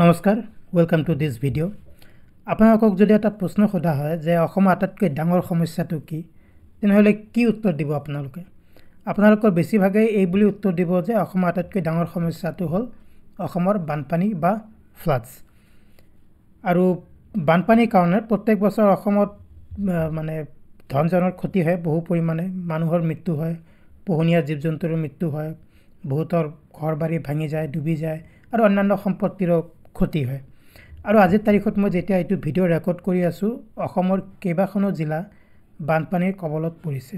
নমস্কাৰ welcome to this video আপোনালোকক যদি এটা প্ৰশ্ন সোধা হয় যে অসমৰ আটাইতকৈ ডাঙৰ সমস্যাটো কি তেনেহ'লে কি উত্তৰ দিব আপোনালোকৰ বেছিভাগেই এই বুলি উত্তৰ দিব যে অসমৰ আটাইতকৈ ডাঙৰ সমস্যাটো হ'ল অসমৰ বানপানী বা ফ্লাডছ আৰু বানপানীৰ কাৰণে প্ৰত্যেক বছৰ অসমত মানে ধন জনৰ ক্ষতি হয় বহু পৰিমাণে মানুহৰ মৃত্যু হয় পোহনীয়া জীৱ জন্তুৰ মৃত্যু হয় বহুতৰ ঘৰ বাৰী ভাঙি যায় ডুবি যায় আৰু অন্যান্য সম্পত্তিৰো ক্ষতি হয় আৰু আজিৰ তাৰিখত মই যেতিয়া এইটো ভিডিও ৰেকৰ্ড কৰি আছো অসমৰ কেইবাখনো জিলা বানপানীৰ কবলত পৰিছে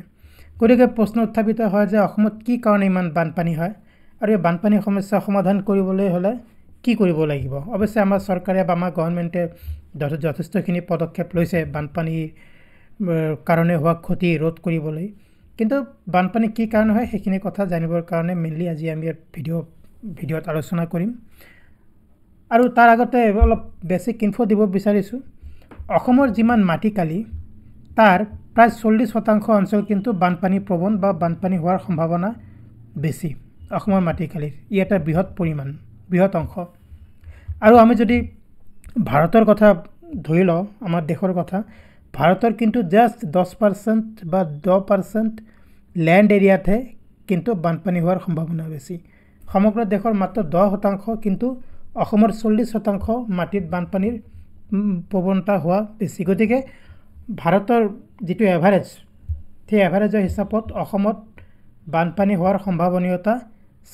গতিকে প্ৰশ্ন উত্থাপিত হয় যে অসমত কি কাৰণে ইমান বানপানী হয় আৰু এই বানপানীৰ সমস্যা সমাধান কৰিবলৈ হ'লে কি কৰিব লাগিব অৱশ্যে আমাৰ চৰকাৰে বা আমাৰ গভৰ্ণমেণ্টে যথেষ্টখিনি পদক্ষেপ লৈছে বানপানীৰ কাৰণে হোৱা ক্ষতি ৰোধ কৰিবলৈ কিন্তু বানপানী কি কাৰণে হয় সেইখিনি কথা জানিবৰ কাৰণে মেইনলি আজি আমি ভিডিঅ'ত আলোচনা কৰিম আৰু তাৰ আগতে অলপ বেসিক ইনফো দিব বিচাৰিছো অসমৰ যিমান মাটিকালি তাৰ প্ৰায় 40% অঞ্চল কিন্তু বানপানী প্ৰবণ বা বানপানী হোৱাৰ সম্ভাৱনা বেছি অসমৰ মাটিকালিৰ ই এটা বৃহৎ অংশ আৰু আমি যদি ভাৰতৰ কথা ধৰি লওঁ আমাৰ দেশৰ কথা ভাৰতৰ কিন্তু জাস্ট 10% বা 10% ল্যান্ড এৰিয়াতে কিন্তু বানপানী হোৱাৰ সম্ভাৱনা বেছি সমগ্ৰ দেশৰ মাত্ৰ 10% কিন্তু অসমৰ 40% মাটিত বানপানীৰ প্ৰৱণতা হোৱা বেছি গতিকে ভাৰতৰ যেটো এভাৰেজ সেই এভাৰেজৰ হিচাপত অসমত বানপানী হোৱাৰ সম্ভাৱনীয়তা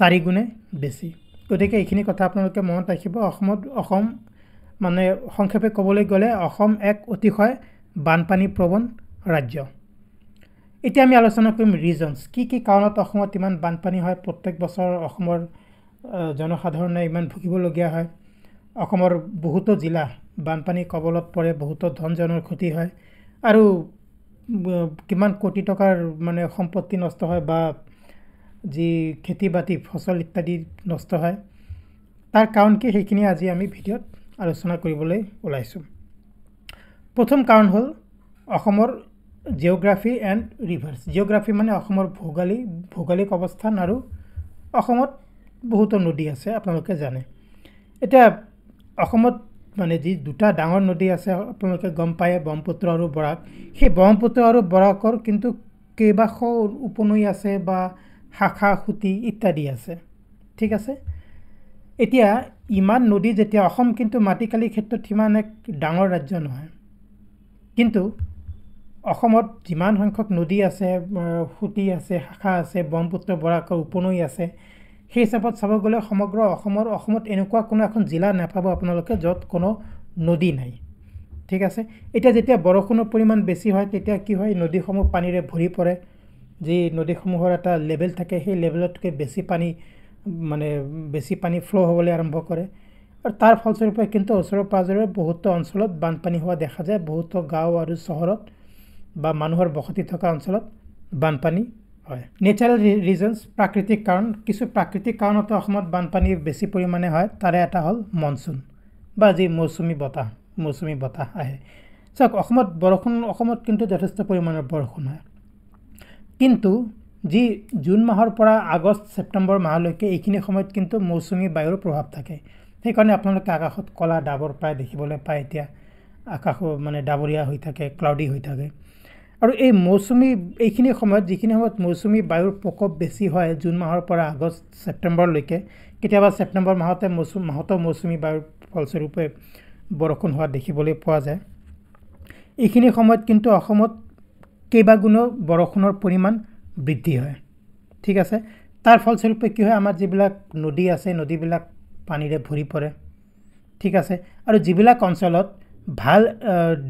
4 গুণে বেছি গতিকে এইখিনি কথা আপোনালোকে মনত ৰাখিব অসম মানে সংক্ষেপে ক'বলৈ গ'লে অসম এক অতিশয় বানপানী প্ৰবণ ৰাজ্য এতিয়া আমি আলোচনা কৰিম ৰিজনস কি কাৰণত অসমত ইমান বানপানী হয় প্ৰত্যেক বছৰ অসমৰ জনসাধাৰণে ইমান ভুগিবলগীয়া হয় অসমৰ বহুতো জিলা বানপানী কবলত পৰে বহুতো ধন জনৰ ক্ষতি হয় আৰু কিমান কোটি টকাৰ মানে সম্পত্তি নষ্ট হয় বা যি খেতি বাতি ফসল ইত্যাদি নষ্ট হয় তাৰ কাৰণ কি সেইখিনি আজি আমি ভিডিঅ'ত আলোচনা কৰিবলৈ ওলাইছো প্ৰথম কাৰণ হ'ল অসমৰ জিওগ্ৰাফি এণ্ড ৰিভাৰ্স জিওগ্ৰাফি মানে অসমৰ ভৌগোলিক অৱস্থান আৰু অসমত বহুতো নদী আছে আপোনালোকে জানে এটা অসমত মানে যি দুটা ডাঙৰ নদী আছে আপোনালোকে গম পায় ব্ৰহ্মপুত্ৰ আৰু বৰাক সেই ব্ৰহ্মপুত্ৰ আৰু বৰাকৰ কিন্তু কেইবাশ উপনৈ আছে বা শাখা খুটি ইত্যাদি আছে ঠিক আছে এতিয়া ইমান নদী যেতিয়া অসম কিন্তু মাটিকালি ক্ষেত্ৰত সিমান এক ডাঙৰ ৰাজ্য নহয় কিন্তু অসমত যিমান সংখ্যক নদী আছে খুটি আছে শাখা আছে ব্ৰহ্মপুত্ৰ বৰাকৰ উপনৈ আছে সেই হিচাপত চাব গ'লে সমগ্ৰ অসমত এনেকুৱা কোনো এখন জিলা নাপাব আপোনালোকে য'ত কোনো নদী নাই ঠিক আছে এতিয়া যেতিয়া বৰষুণৰ পৰিমাণ বেছি হয় তেতিয়া কি হয় নদীসমূহ পানীৰে ভৰি পৰে যি নদীসমূহৰ এটা লেভেল থাকে সেই লেভেলতকৈ বেছি পানী ফ্লো হ'বলৈ আৰম্ভ কৰে আৰু তাৰ ফলস্বৰূপে কিন্তু ওচৰৰ পাজৰৰ বহুতো অঞ্চলত বানপানী হোৱা দেখা যায় বহুতো গাঁও আৰু চহৰত বা মানুহৰ বসতি থকা অঞ্চলত বানপানী হয় নেচাৰেল ৰিজনস প্ৰাকৃতিক কাৰণ কিছু প্ৰাকৃতিক কাৰণতে অসমত বানপানী বেছি পৰিমাণে হয় তাৰে এটা হ'ল মনসুন বা যি মৌচুমী বতাহ আহে চাওক অসমত কিন্তু যথেষ্ট পৰিমাণৰ বৰষুণ হয় কিন্তু যি জুন মাহৰ পৰা আগষ্ট ছেপ্টেম্বৰ মাহলৈকে এইখিনি সময়ত কিন্তু মৌচুমী বায়ুৰ প্ৰভাৱ থাকে সেইকাৰণে আপোনালোকে আকাশত কলা ডাবৰ প্ৰায় দেখিবলৈ পায় এতিয়া আকাশ মানে ডাবৰীয়া হৈ থাকে ক্লাউডি হৈ থাকে আৰু এই এইখিনি সময়ত যিখিনি সময়ত মৌচুমী বায়ুৰ প্ৰকোপ বেছি হয় জুন মাহৰ পৰা আগষ্ট ছেপ্টেম্বৰলৈকে কেতিয়াবা ছেপ্টেম্বৰ মাহতে মৌচুমী বায়ুৰ ফলস্বৰূপে বৰষুণ হোৱা দেখিবলৈ পোৱা যায় এইখিনি সময়ত কিন্তু অসমত কেইবাগুণো বৰষুণৰ পৰিমাণ বৃদ্ধি হয় ঠিক আছে তাৰ ফলস্বৰূপে কি হয় আমাৰ যিবিলাক নদী আছে নদীবিলাক পানীৰে ভৰি পৰে ঠিক আছে আৰু যিবিলাক অঞ্চলত ভাল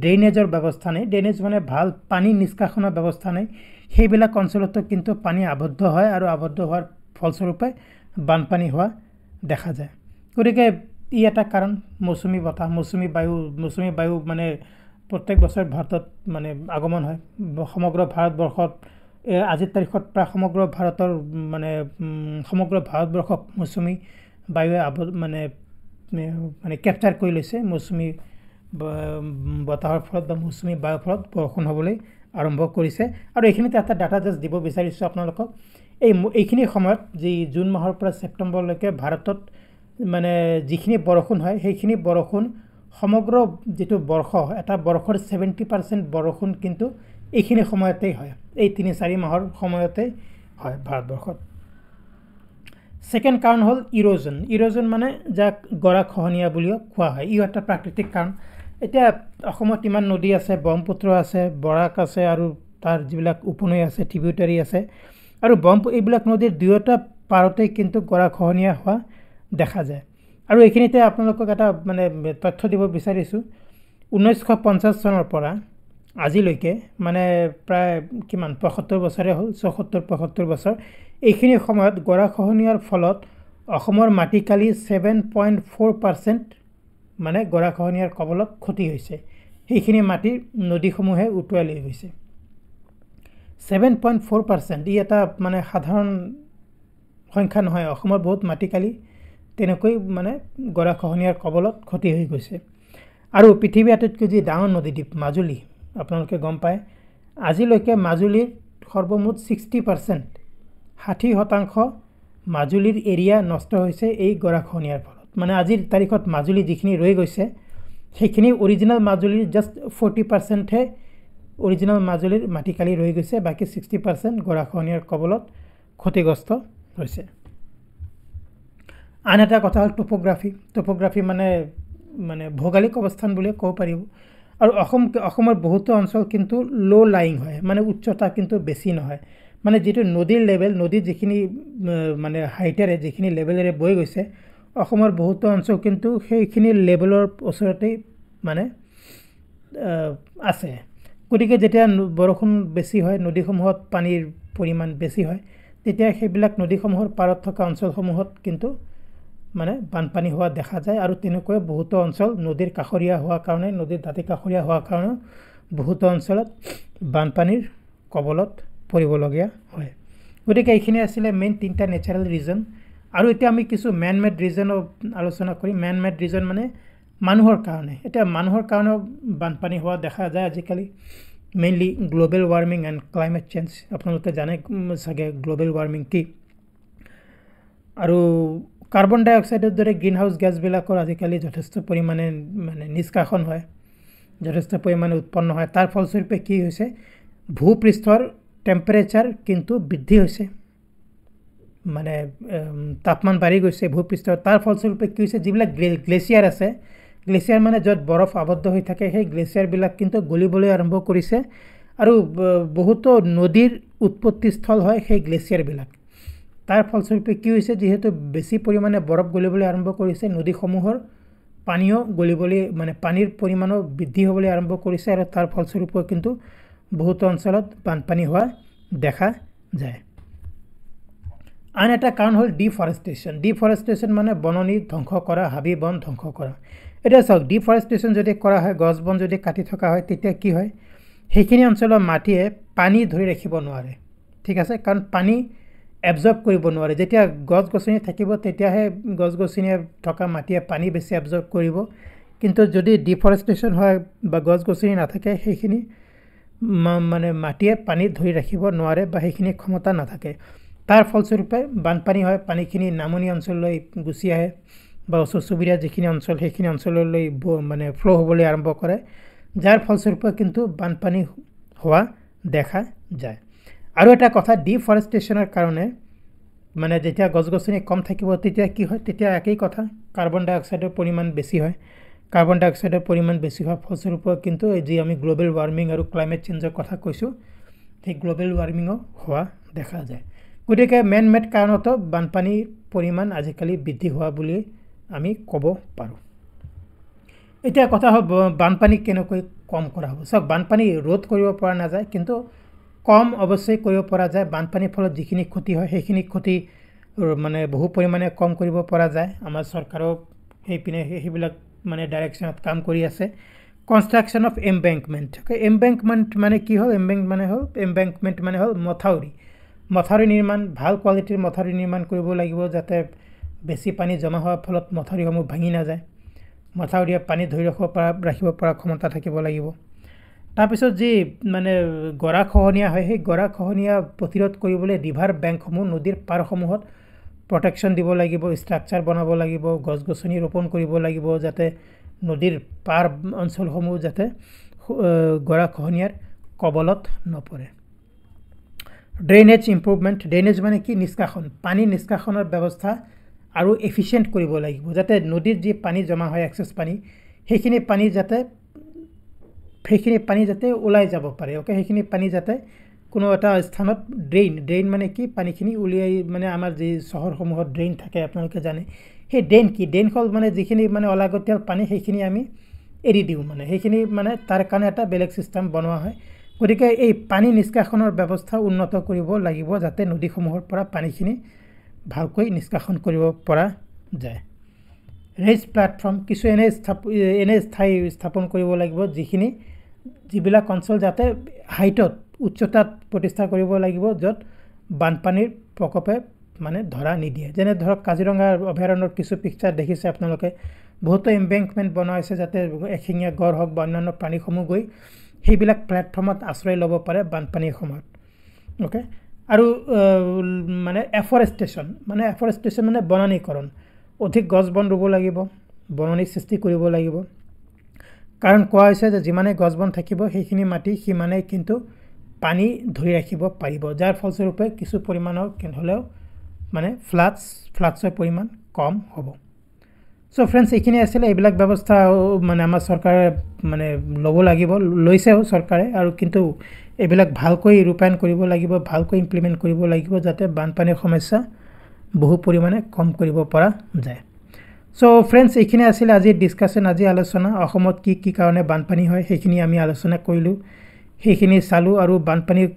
ড্ৰেইনেজৰ ব্যৱস্থা নাই ড্ৰেইনেজ মানে ভাল পানী নিষ্কাশনৰ ব্যৱস্থা নাই সেইবিলাক অঞ্চলতো কিন্তু পানী আবদ্ধ হয় আৰু আবদ্ধ হোৱাৰ ফলস্বৰূপে বানপানী হোৱা দেখা যায় গতিকে ই এটা কাৰণ মৌচুমী বায়ু মানে প্ৰত্যেক বছৰ ভাৰতত মানে আগমন হয় সমগ্ৰ ভাৰতবৰ্ষত আজিৰ তাৰিখত প্ৰায় সমগ্ৰ ভাৰতবৰ্ষক মৌচুমী বায়ুৱে মানে কেপচাৰ কৰি লৈছে মৌচুমী বতাহৰ ফলত বা মৌচুমী বায়ুৰ ফলত বৰষুণ হ'বলৈ আৰম্ভ কৰিছে আৰু এইখিনিতে এটা ডাটা জাষ্ট দিব বিচাৰিছোঁ আপোনালোকক এইখিনি সময়ত যি জুন মাহৰ পৰা ছেপ্টেম্বৰলৈকে ভাৰতত মানে যিখিনি বৰষুণ হয় সেইখিনি বৰষুণ সমগ্ৰ যেটো বৰ্ষ এটা বৰ্ষৰ 70% বৰষুণ কিন্তু এইখিনি সময়তেই হয় এই 3-4 মাহৰ সময়তে হয় ভাৰতবৰ্ষত সেকেন্ড কাৰণ হল ইৰোজন মানে যাক গৰাখহনীয়া বুলিও কোৱা হয় ই এটা প্ৰাকৃতিক কাৰণ এতিয়া অসমত ইমান নদী আছে ব্ৰহ্মপুত্ৰ আছে বৰাক আছে আৰু তাৰ যিবিলাক উপনৈ আছে ট্ৰিবিউটাৰি আছে আৰু এইবিলাক নদীৰ দুয়োটা পাৰতে কিন্তু গৰাখহনীয়া হোৱা দেখা যায় আৰু এইখিনিতে আপোনালোকক এটা মানে তথ্য দিব বিচাৰিছো 1950 চনৰ পৰা আজিলৈকে মানে প্ৰায় কিমান 75 বছৰে হ'ল 74-75 বছৰ এইখিনি সময়ত গৰাখহনীয়াৰ ফলত অসমৰ মাটিকালি 7.4% মানে গৰাখহনীয়াৰ কবলত ক্ষতি হৈছে সেইখিনি মাটিৰ নদীসমূহে উটুৱাই লৈ গৈছে 7.4% ই এটা মানে সাধাৰণ সংখ্যা নহয় অসমৰ বহুত মাটিকালি তেনেকৈ মানে গৰাখহনীয়াৰ কবলত ক্ষতি হৈ গৈছে আৰু পৃথিৱীৰ আটাইতকৈ যি ডাঙৰ নদীদ্বীপ মাজুলী আপোনালোকে গম পায় আজিলৈকে মাজুলীৰ সৰ্বমুঠ 60% 60% মাজুলীৰ এৰিয়া নষ্ট হৈছে এই গৰাখহনীয়াৰ ফলত মানে আজিৰ তাৰিখত মাজুলী যিখিনি ৰৈ গৈছে সেইখিনি অৰিজিনাল মাজুলীৰ জাস্ট 40% হে অৰিজিনাল মাজুলীৰ মাটিকালি ৰৈ গৈছে বাকি 60% গৰাখহনীয়াৰ কবলত ক্ষতিগ্ৰস্ত হৈছে আন এটা কথা হল টোপোগ্ৰাফি মানে ভৌগোলিক অৱস্থান বুলি ক'ব পাৰিব আৰু অসমৰ বহুত অঞ্চল কিন্তু লো লাইং হয় মানে উচ্চতা কিন্তু বেছি নহয় মানে যেটো নদীৰ লেভেল নদী যিখিনি মানে হাইটেৰে যিখিনি লেভেলেৰে বৈ গৈছে অসমৰ বহুত অঞ্চল কিন্তু সেইখিনি লেভেলৰ ওচৰতে মানে আছে গতিকে যেতিয়া বৰষুণ বেছি হয় নদীসমূহত পানীৰ পৰিমাণ বেছি হয় তেতিয়া সেইবিলাক নদীসমূহৰ পাৰত থকা অঞ্চলসমূহত কিন্তু মানে বানপানী হোৱা দেখা যায় আৰু তেনেকৈ বহুত অঞ্চল নদীৰ কাষৰীয়া হোৱা কাৰণে নদীৰ দাঁতি কাষৰীয়া হোৱা কাৰণে বহুত অঞ্চলত বানপানীৰ কবলত পৰিবলগীয়া হয় গতিকে এইখিনি আছিল মেইন তিনটা নেচাৰেল ৰিজন আৰু এতিয়া আমি কিছু ম্যান মেড ৰিজন আলোচনা কৰি ম্যান মেড ৰিজন মানে মানুহৰ কাৰণে এটা মানুহৰ কাৰণে বানপানী হোৱা দেখা যায় আজিকালি mainly global warming and climate change আপোনালোকে জানে সাগে গ্লোবাল ওয়াৰ্মিং কি আৰু কাৰ্বন ডাই অক্সাইডৰ দৰে গ্ৰীণ হাউস গ্যাস বিলাকৰ আজিকালি যথেষ্ট পৰিমাণে মানে নিষ্কাশন হয় যথেষ্ট পৰিমাণে উৎপন্ন হয় তাৰ ফলস্বৰূপে কি হৈছে ভূপৃষ্ঠৰ টেম্পাৰেচাৰ কিন্তু বৃদ্ধি হৈছে মানে তাপমান বাঢ়ি গৈছে ভূপৃষ্ঠৰ তাৰ ফলস্বৰূপে কি হৈছে যিবিলাক গ্লেচিয়াৰ আছে গ্লেচিয়াৰ মানে যত বৰফ আবদ্ধ হৈ থাকে সেই গ্লেচিয়াৰ বিলাক কিন্তু গলিবলৈ আৰম্ভ কৰিছে আৰু বহুত নদীৰ উৎপত্তিস্থল হয় সেই গ্লেচিয়াৰ বিলাক তাৰ ফলস্বৰূপে কি হৈছে যেহেতু বেছি পৰিমাণে বৰফ গলিবলৈ আৰম্ভ কৰিছে নদীসমূহৰ পানীও গলিবলৈ মানে পানীৰ পৰিমাণও বৃদ্ধি হ'বলৈ আৰম্ভ কৰিছে আৰু তাৰ ফলস্বৰূপে কিন্তু বহুত অঞ্চলত বানপানী হোৱা দেখা যায় আন এটা কাৰণ হল ডিফৰেষ্টেশ্যন মানে বননি ধ্বংস কৰা হাবি বন ধ্বংস কৰা এটা চাওক ডিফৰেষ্টেশ্যন যদি কৰা হয় গছ বন যদি কাটি থকা হয় তেতিয়া কি হয় সেইখিনি অঞ্চলৰ মাটিয়ে পানী ধৰি ৰাখিব নোৱাৰে ঠিক আছে কাৰণ পানী এবজৰ্ব কৰিব নোৱাৰে যেতিয়া গছ গছনি থাকিব তেতিয়াহে গছ গছনিয়ে থকা মাটিয়ে পানী বেছি এবজৰ্ব কৰিব কিন্তু যদি ডিফৰেষ্টেশ্যন হয় বা গছ গছনি নাথাকে সেইখিনি মানে মাটিয়ে পানী ধৰি ৰাখিব নোৱাৰে বা সেইখিনি ক্ষমতা নাথাকে তাৰ ফলস্বৰূপে বানপানী হয় পানীখিনি নামনি অঞ্চললৈ গুচি আহে বা ওচৰ চুবুৰীয়া যিখিনি অঞ্চল সেইখিনি অঞ্চললৈ মানে ফ্লো হ'বলৈ আৰম্ভ কৰে যাৰ ফলস্বৰূপে কিন্তু বানপানী হোৱা দেখা যায় আৰু এটা কথা ডিফৰেষ্টেশ্যনৰ কাৰণে মানে যেতিয়া গছ গছনি কম থাকিব তেতিয়া কি হয় তেতিয়া একই কথা কাৰ্বন ডাই অক্সাইডৰ পৰিমাণ বেছি হয় কাৰ্বন ডাই অক্সাইডৰ পৰিমাণ বেছি হোৱাৰ ফলস্বৰূপে কিন্তু এই যে আমি গ্লোবাল ওয়াৰ্মিং আৰু ক্লাইমেট চেঞ্জৰ কথা কৈছো ঠিক গ্লোবাল ওয়াৰ্মিংও হোৱা দেখা যায় গতিকে মেন মেড কাৰণত বানপানীৰ পৰিমাণ আজিকালি বৃদ্ধি হোৱা বুলি আমি ক'ব পাৰো এতিয়া কথা হ'ব বানপানী কেনেকৈ কম কৰা হ'ব সব বানপানী ৰোধ কৰিব পৰা নাযায় কিন্তু কম অৱশ্যই কৰিব পৰা যায় বানপানীৰ ফলত যিখিনি ক্ষতি হয় সেইখিনি ক্ষতি মানে বহু পৰিমাণে কম কৰিব পৰা যায় আমাৰ চৰকাৰৰ সেইবিলাক মানে ডাইৰেকশনত কাম কৰি আছে কনষ্ট্ৰাকচন অফ এমবেংকমেন্ট মানে কি হ'ল এমবেংকমেন্ট মানে হ'ল মথাউৰি নিৰ্মাণ ভাল কোৱালিটিৰ মথাউৰি নিৰ্মাণ কৰিব লাগিব যাতে বেছি পানী জমা হোৱাৰ ফলত মথাউৰিসমূহ ভাঙি নাযায় মথাউৰিয়ে পানী ধৰি ৰাখিব পৰা ক্ষমতা থাকিব লাগিব তাৰ পিছত যি মানে গৰাখহনীয়া হয় সেই গৰাখহনীয়া প্ৰতিৰোধ কৰিবলৈ ৰিভাৰ বেংকসমূহ নদীৰ পাৰসমূহত প্ৰটেকশ্যন দিব লাগিব, ষ্ট্ৰাকচাৰ বনাব লাগিব, গছ গছনি ৰোপণ কৰিব লাগিব যাতে নদীৰ পাৰ অঞ্চলসমূহ যাতে গৰাখহনীয়াৰ কবলত নপৰে। ড্ৰেইনেজ ইম্প্ৰুভমেণ্ট, ড্ৰেইনেজ মানে কি? নিষ্কাশন, পানী নিষ্কাশনৰ ব্যৱস্থা আৰু এফিচিয়েণ্ট কৰিব লাগিব যাতে নদীৰ যি পানী জমা হয় এক্সেছ পানী, সেইখিনি পানী যাতে ওলাই যাব পাৰে। অ'কে, সেইখিনি পানী যাতে কোনো এটা স্থানত ড্ৰেইন মানে কি? পানীখিনি উলিয়াই মানে আমাৰ যি চহৰসমূহত ড্ৰেইন থাকে আপোনালোকে জানে, সেই ড্ৰেইন কি? ড্ৰেইন হ'ল মানে যিখিনি মানে অলাগতিয়াল পানী সেইখিনি আমি এৰি দিওঁ, মানে সেইখিনি মানে তাৰ কাৰণে এটা বেলেগ ছিষ্টেম বনোৱা হয়। গতিকে এই পানী নিষ্কাশনৰ ব্যৱস্থা উন্নত কৰিব লাগিব যাতে নদীসমূহৰ পৰা পানীখিনি ভালকৈ নিষ্কাশন কৰিব পৰা যায়। ৰেইজ প্লেটফৰ্ম, কিছু এনে ঠাই স্থাপন কৰিব লাগিব যিবিলাক অঞ্চল যাতে হাইটত, উচ্চতাত প্ৰতিষ্ঠা কৰিব লাগিব য'ত বানপানীৰ প্ৰকোপে মানে ধৰা নিদিয়ে। যেনে ধৰক কাজিৰঙা অভয়াৰণ্যৰ কিছু পিকচাৰ দেখিছে আপোনালোকে, বহুতো এম্বেংকমেণ্ট বনোৱা হৈছে যাতে এশিঙীয়া গড় হওক বা অন্যান্য প্ৰাণীসমূহ গৈ সেইবিলাক প্লেটফৰ্মত আশ্ৰয় ল'ব পাৰে বানপানীৰ সময়ত। অ'কে, আৰু মানে এফৰেষ্টেশ্যন মানে বননীকৰণ, অধিক গছ বন ৰুব লাগিব, বননি সৃষ্টি কৰিব লাগিব। কাৰণ কোৱা হৈছে যে যিমানে গছ বন থাকিব সেইখিনি মাটি সিমানেই কিন্তু পানী ধৰি ৰাখিব পাৰিব, যাৰ ফলস্বৰূপে কিছু পৰিমাণৰ হ'লেও মানে ফ্লাডছৰ পৰিমাণ কম হ'ব। চ' ফ্ৰেণ্ডছ, এইখিনি আছিলে। এইবিলাক ব্যৱস্থা মানে আমাৰ চৰকাৰে মানে ল'ব লাগিব, লৈছেও চৰকাৰে, আৰু কিন্তু এইবিলাক ভালকৈ ৰূপায়ণ কৰিব লাগিব, ভালকৈ ইমপ্লিমেণ্ট কৰিব লাগিব যাতে বানপানীৰ সমস্যা বহু পৰিমাণে কম কৰিব পৰা যায়। চ' ফ্ৰেণ্ডছ, এইখিনি আছিলে আজিৰ ডিছকাশ্যন, আজি আলোচনা। অসমত কি কাৰণে বানপানী হয় সেইখিনি আমি আলোচনা কৰিলোঁ, সেইখিনি চালোঁ, আৰু বানপানীৰ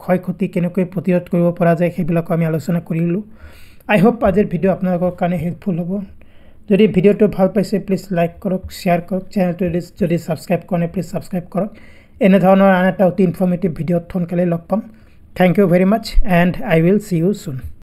ক্ষয় ক্ষতি কেনেকৈ প্ৰতিৰোধ কৰিব পৰা যায় সেইবিলাকো আমি আলোচনা কৰিলোঁ। আই হোপ আজিৰ ভিডিঅ' আপোনালোকৰ কাৰণে হেল্পফুল হ'ব। যদি ভিডিঅ'টো ভাল পাইছে প্লিজ লাইক কৰক, শ্বেয়াৰ কৰক, চেনেলটো যদি ছাবস্ক্ৰাইব কৰা নাই প্লিজ ছাবস্ক্ৰাইব কৰক। এনেধৰণৰ আন এটা অতি ইনফৰ্মেটিভ ভিডিঅ'ত সোনকালে লগ পাম। Thank you very much and I will see you চুন।